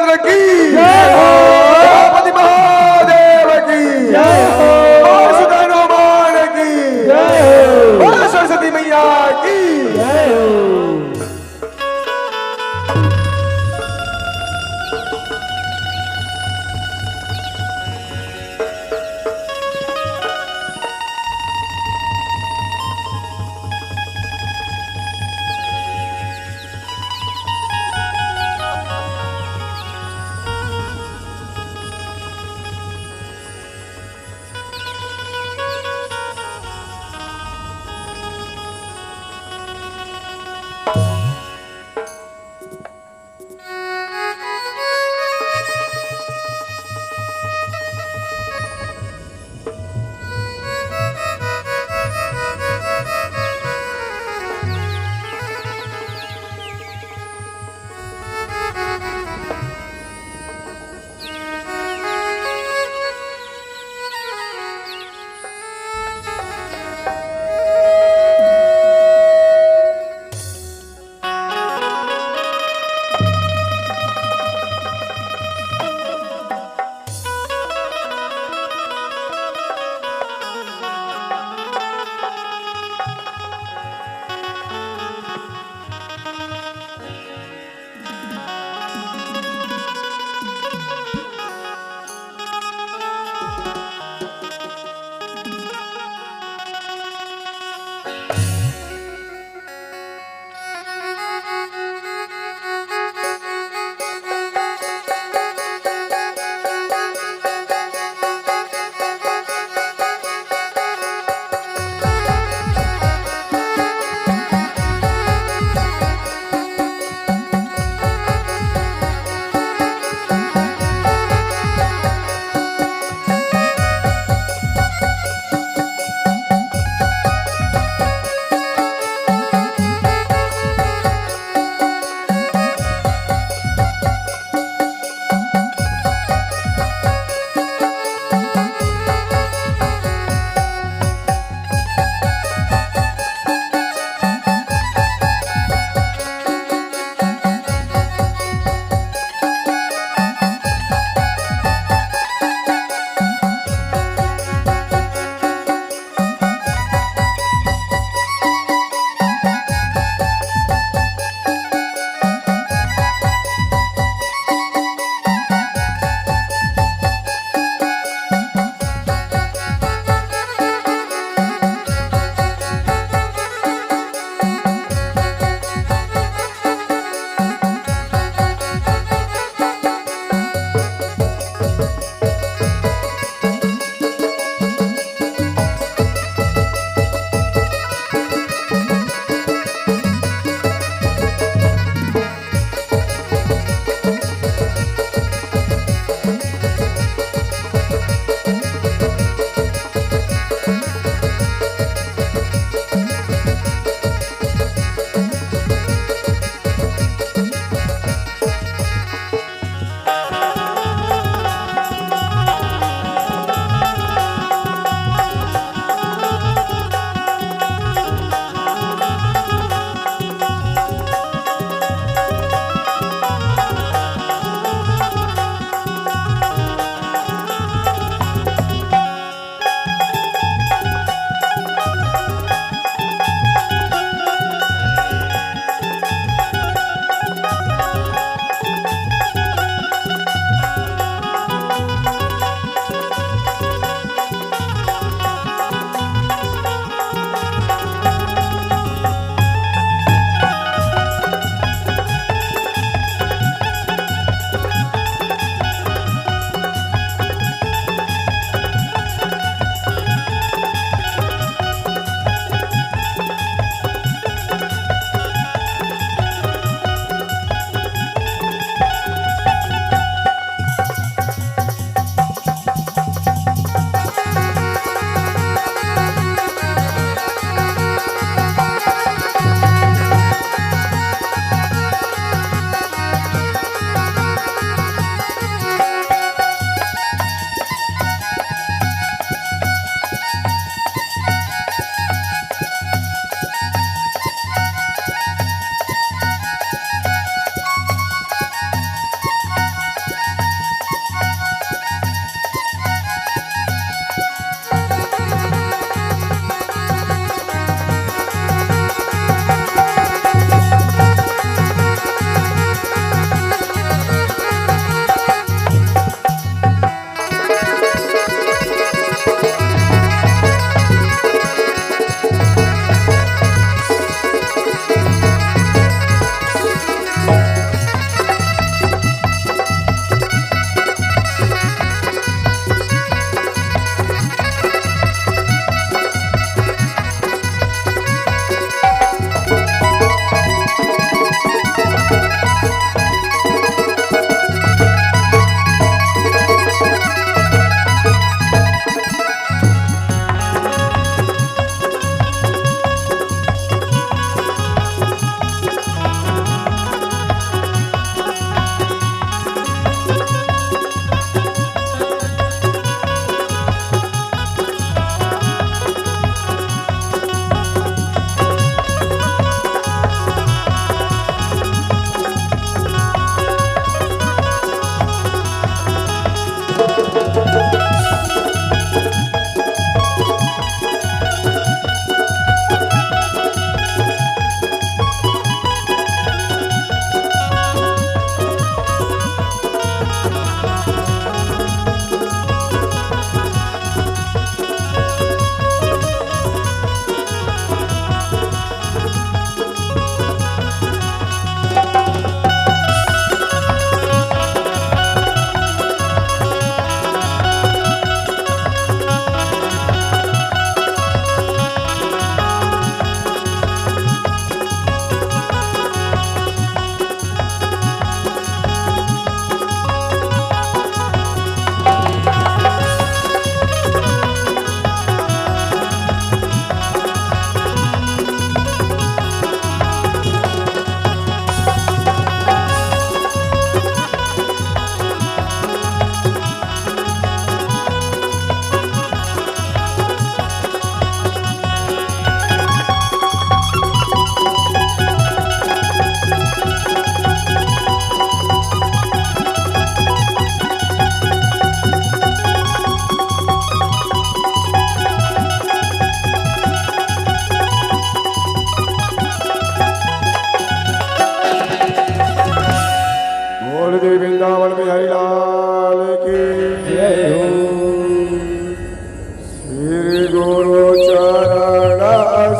रामचंद्र की जय हो। गणपति महादेव की जय हो। सुधा हनुमान की जय हो। बोलो सरस्वती मैया की जय हो।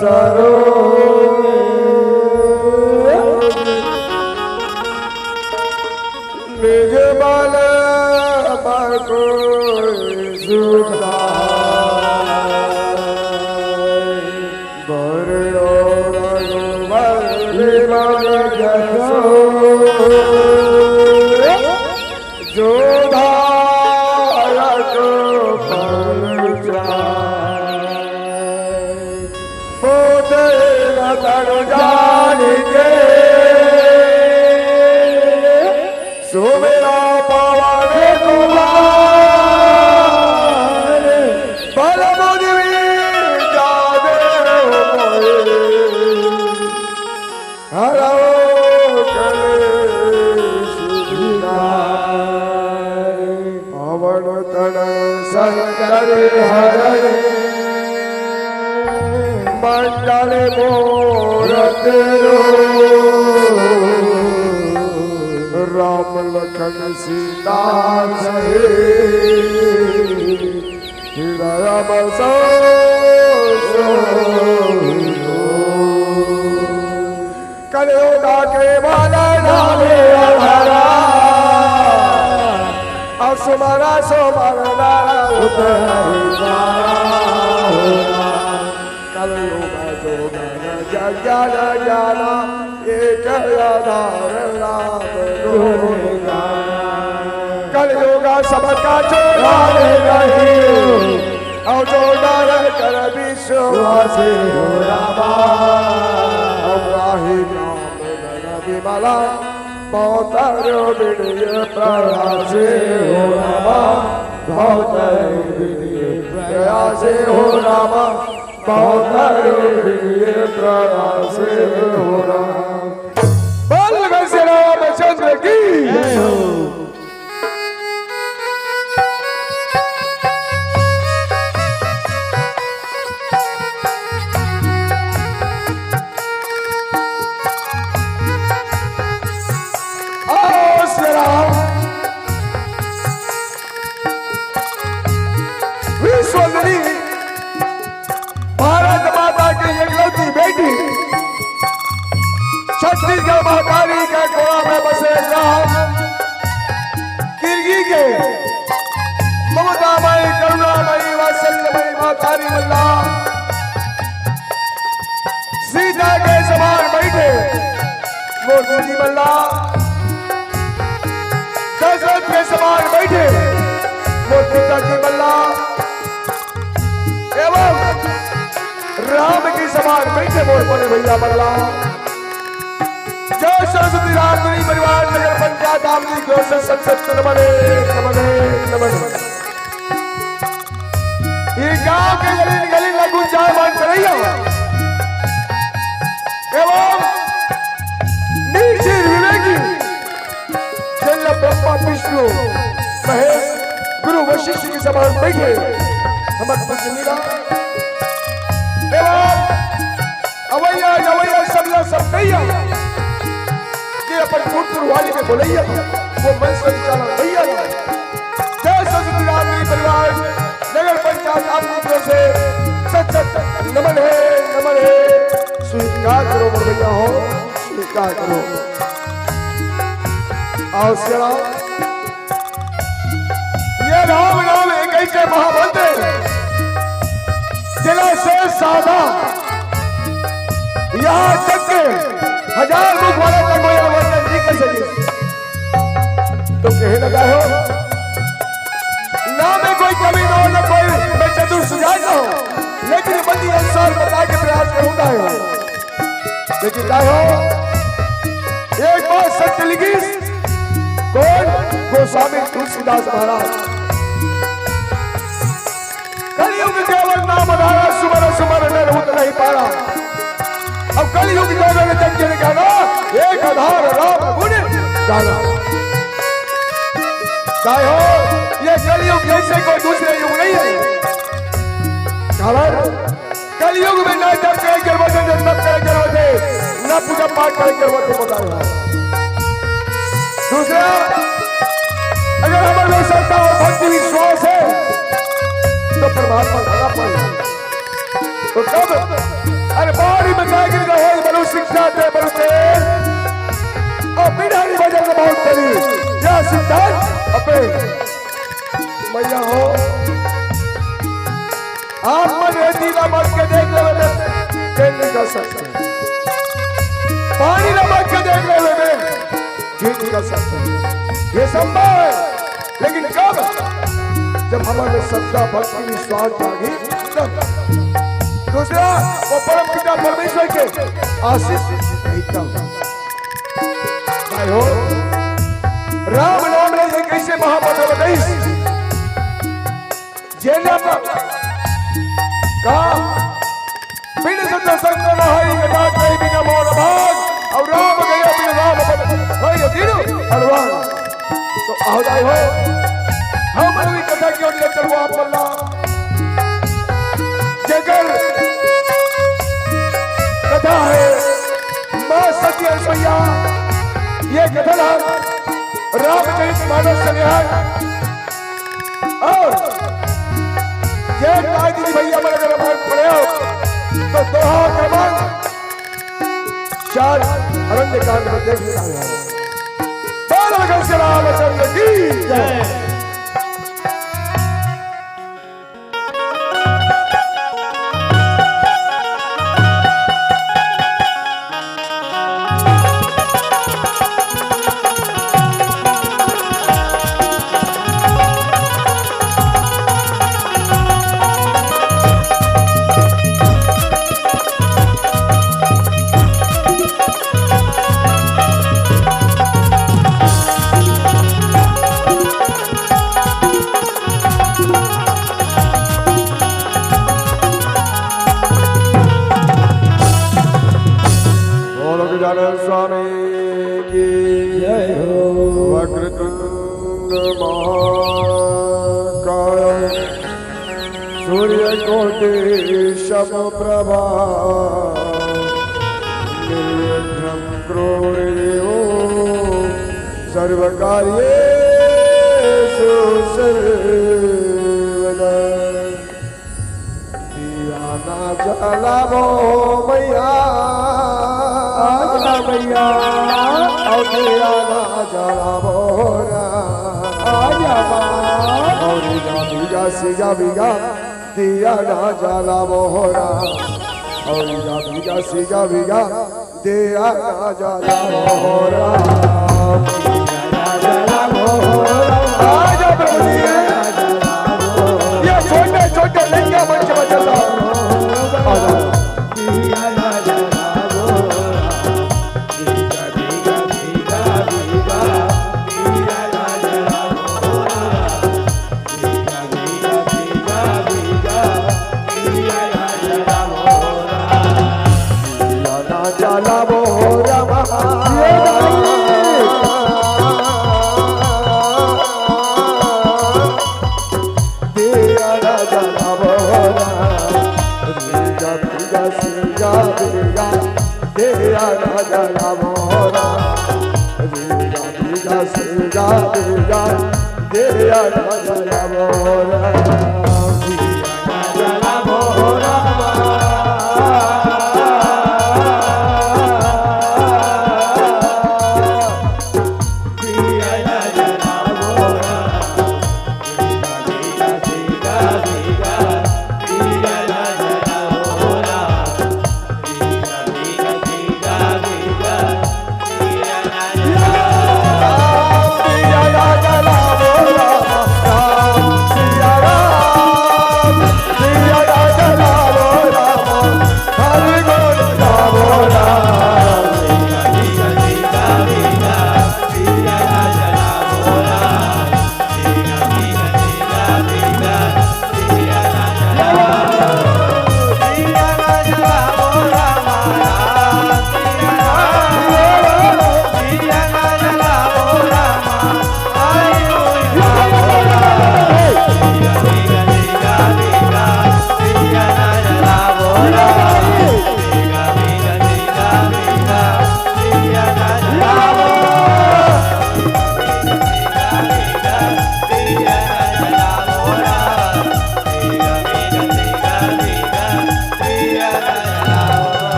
सरो निज बल पर कोई सुधा बरो रघुबर जसो जो धारक फल पोते रतन जान के सुमेरा पवन कुमार बल बुद्धि जादे हरो अवन तन शंकर हरे मंडल मोरत राम लखन सीता हृदय बसो कलियुगा के बाला नामे अधरा असुमरा सुमरना कलियुगा जो जन जाना एक आधार राम दुर्गा कलियुगा सबका चोरा नहीं और जो डर कर विश्वासी हो रामा विमला बहुतरो विनय प्रयासे हो रामा बहुतरो विनय प्रयासे हो रामा बहुतरो विनय प्रयासे हो रामा बोल श्री रामचंद्र की जय हो। भारत माता की इकलौती बेटी छत्तीसगढ़ महाकाली के गोवा में बसे ग्राम किरगी के ममतामयी करुणामयी वात्सल्यमयी महाकाली मल्ला सीता के समान बैठे मोदी जी मल्ला दशरथ के समान बैठे मोदी जी मल्ला एवं राम की समान बैठे बोल पड़े भैया मल्ला जय सरस्वती रामधुनी परिवार नगर पंचायत आमदी की ओर से संसद नमने नमने नमने। ये गांव के गली गली में गुंजायमान करैया एवं निर्जीव विवेकी जल ब्रह्मा विष्णु महेश गुरु वशिष्ठ के समान बैठे हमारे पूजनीला एवं अवैया जवैया सबला सब भैया ये अपन पुत्र वाली में बोलैया वो मन संचालन भैया जय सरस्वती रामधुनी परिवार नगर पंचायत आपकी तरफ से सच नमन है स्वीकार करो मोर भैया हो स्वीकार करो आओ श्री ये राम नाम एक ऐसे महामंत्र जिला से साधा यहाँ तक के 1000 मुख वाला तक कोई वर्णन नहीं कर सके तो कहे लगा हो ना में कोई कमी ना हो ना कोई मैं चतुर सुझाव ना हो लेकिन बंदी अनुसार बता के प्रयास करूंगा लेकिन क्या हो एक बार सत्य लिखी कौन गोस्वामी तुलसीदास महाराज कलयुग केवल नाम आधारा सुमर सुमर नर उत नहीं पारा अब कलयुग जोड़े ने जग के गाना एक आधार राम गुण गाना काय हो ये कलयुग जैसे कोई दूसरे युग नहीं है कारण कलयुग में न जब करे गर्भवती न तब करे गर्भवती न पूजा पाठ करे गर्भवती बताया दूसरा अगर हमारे में श्रद्धा और भक्ति विश्वास है तो परमात्मा धरा पाएगा तो तब अरे बारी में जाए गिर गए बलू शिक्षा दे बलू दे और बिहारी बजा के बहुत करी या सिद्धांत अपे मैया हो आप मन रेती ना मत के देख ले मैं खेल नहीं कर सकते पानी ना मत के देख ले मैं खेल नहीं कर सकते ये संभव है लेकिन कब जब हमारे श्रद्धा भक्ति विश्वास जागी तब दूसरा वो परम पिता परमेश्वर के आशीष हो राम नाम ने एक ऐसे महामंत्र बताई जेना का बिन सत्य संग नहीं कटा कहीं बिना मोर भाग और राम गया बिन राम होय तीनों हरवान तो ahoday हो हम भी कथा की ओर ले चलो आप अल्लाह जगर कथा है मां सती ऐश्वर्या ये कथा रामचरित मानस संग्रह और ये दीदी भैया मेरे अगर हमारे पढ़े हो तो दोहा क्रमांक 4 अरण्यकांड में देख लेना है बाल श्री रामचंद्र की जय। स्वामी की जय हो वक्रतुंड महाकाय सूर्यकोटि समप्रभा निर्विघ्नं कुरु देवो सर्वकार्येषु सर्वदा दिया जलाभो मैया मैया और दिया ना जला बोरा आजा और भीगा सीगा भीगा दिया ना जला बोरा और भीगा सीगा भीगा दिया ना जला बोरा जला बोरा आजा प्रभु जी ये छोटे छोटे लड़कियां बन के बजा आजा दिया ना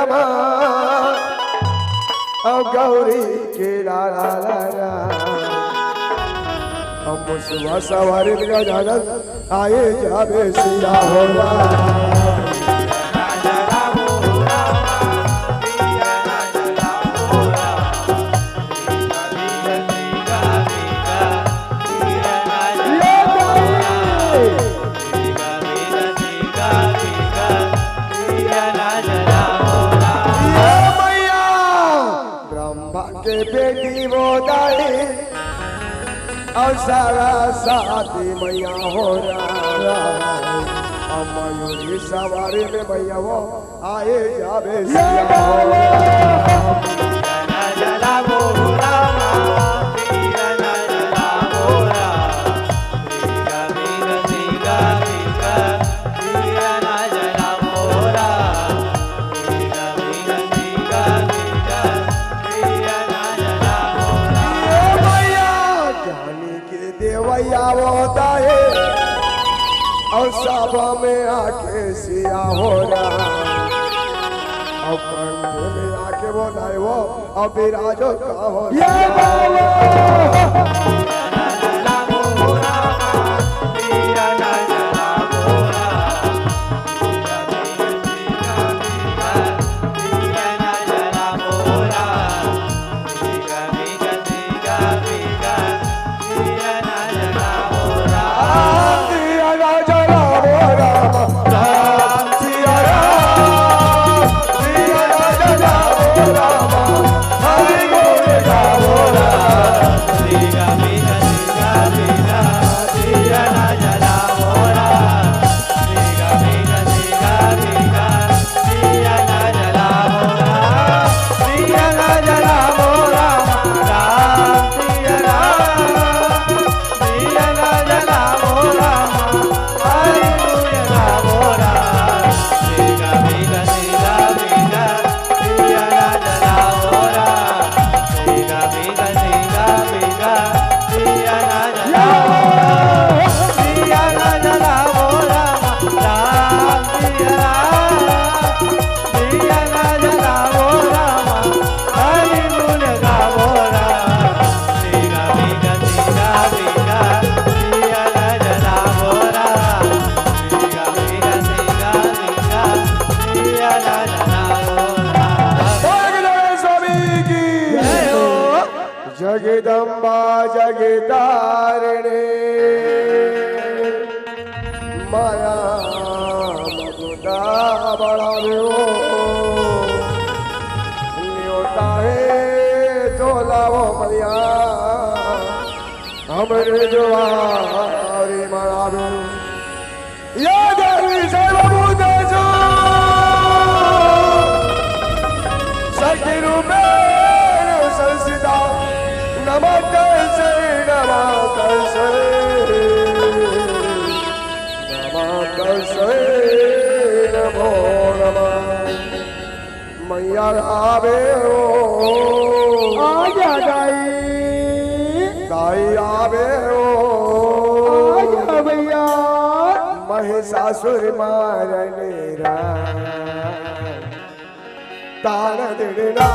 रमा अब गौरी के लाला लाला हम मुसवा सवारी का जानत आए जावे सिया होला के बेटी वो दाढ़ी और सारा साथी मैया हो रहा मयूरी सवारी में मैया वो आए जावे सिया और साबा में आके सिया हो रहा और कंठ में आके वो नाय वो और विराजो का हो जगदम्बा जगदारिणी माया मधुदा बड़ा न्योता है तोला वो मैया हमरे जुआरी मनावे या देवी सर्वभूत शक्ति रूपे संस्थिता नमः नमो नमः मैया आवे हो आजा गाई गाई आवे हो आजा भैया महिषासुर मारने तार दिड़ा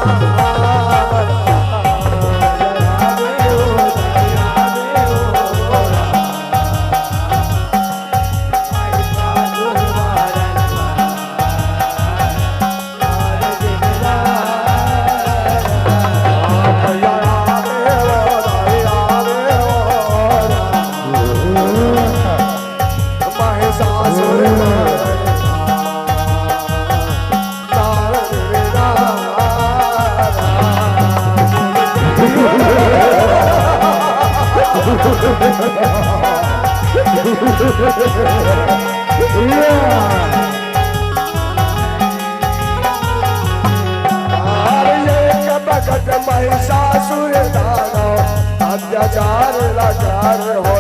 महिषासुर दानव अत्याचार लाचार हो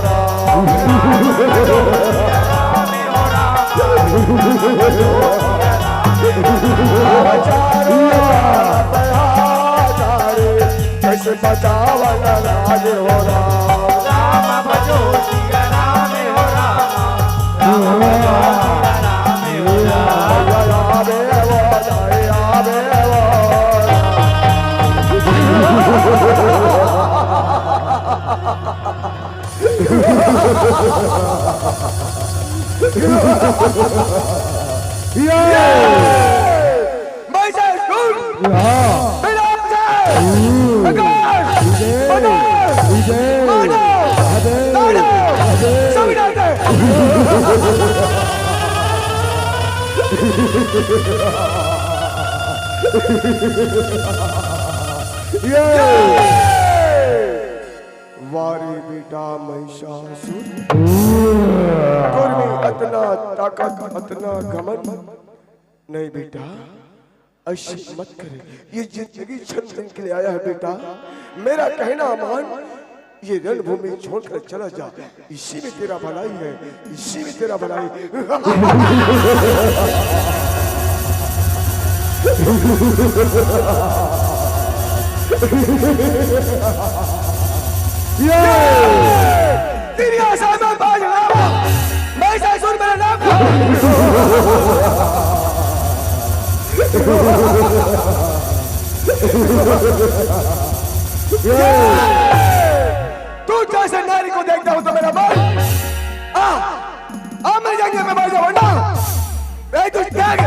कैसे बचावन राज हो राम भजो सिया राम हो राम राम आवे वारी बेटा महिषासुर, तुर में अतना ताकत, अतना घमंड नहीं बेटा, ऐसे मत करे। ये जिंदगी क्षण के लिए आया है बेटा, मेरा कहना मान, ये रणभूमि छोड़कर चला जा, इसी में तेरा भलाई है, इसी में तेरा भलाई। तेरी आशा में बाज लावा, महिषासुर मेरा नाम है। तू जैसे नारी को देखता हूं तो मेरा मन मैं जाएंगे, मैं बाजा वरना तू त्याग।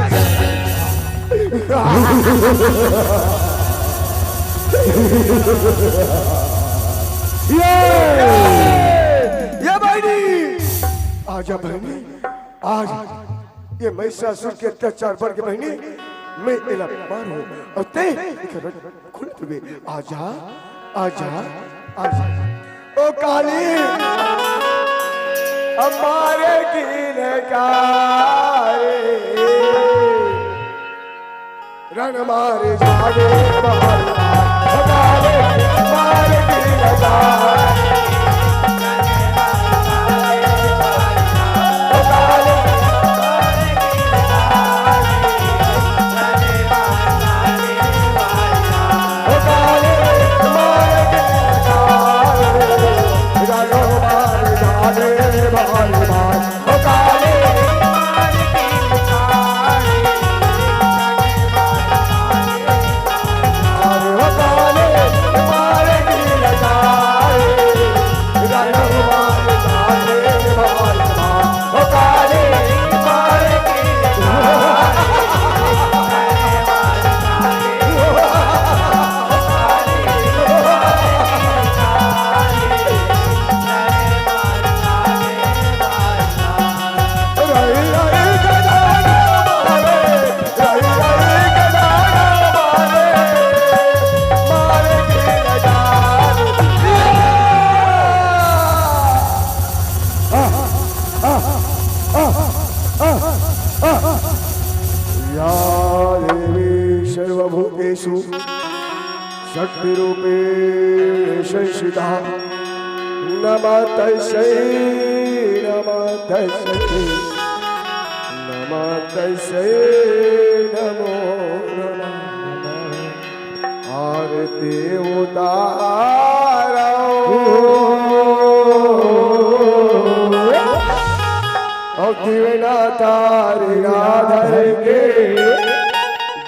ये बहनी आजा, बहनी आज ये महिषासुर के अत्याचार पर के बहनी मैं इला बीमार हूँ और ते खुल तुझे आजा आजा आजा। ओ काली हमारे की नकारे रण मारे जागे हमारे की नकारे शक्ति रूपेण संस्थिता नमस्तस्यै नमस्तस्यै नमस्तस्यै नमो नमः। आरती उतारो दिवना तारी राधर के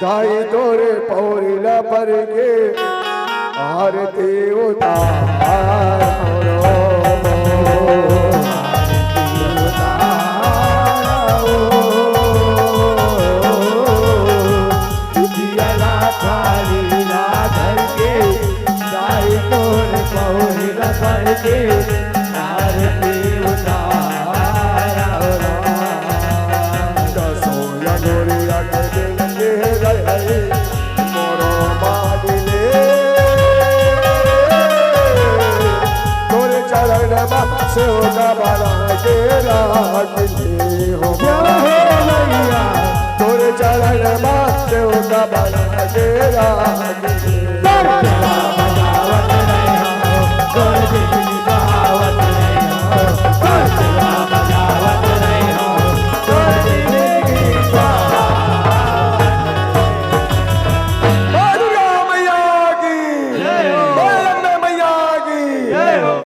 दाई तोरे पौरिला पर के आरती उतारो दिया थारी राधर के दाई तोरे पौरिला पर के आरती से होगा बाला तेरा किले हो भैया तोरे चरण से होगा बाला तेरा किले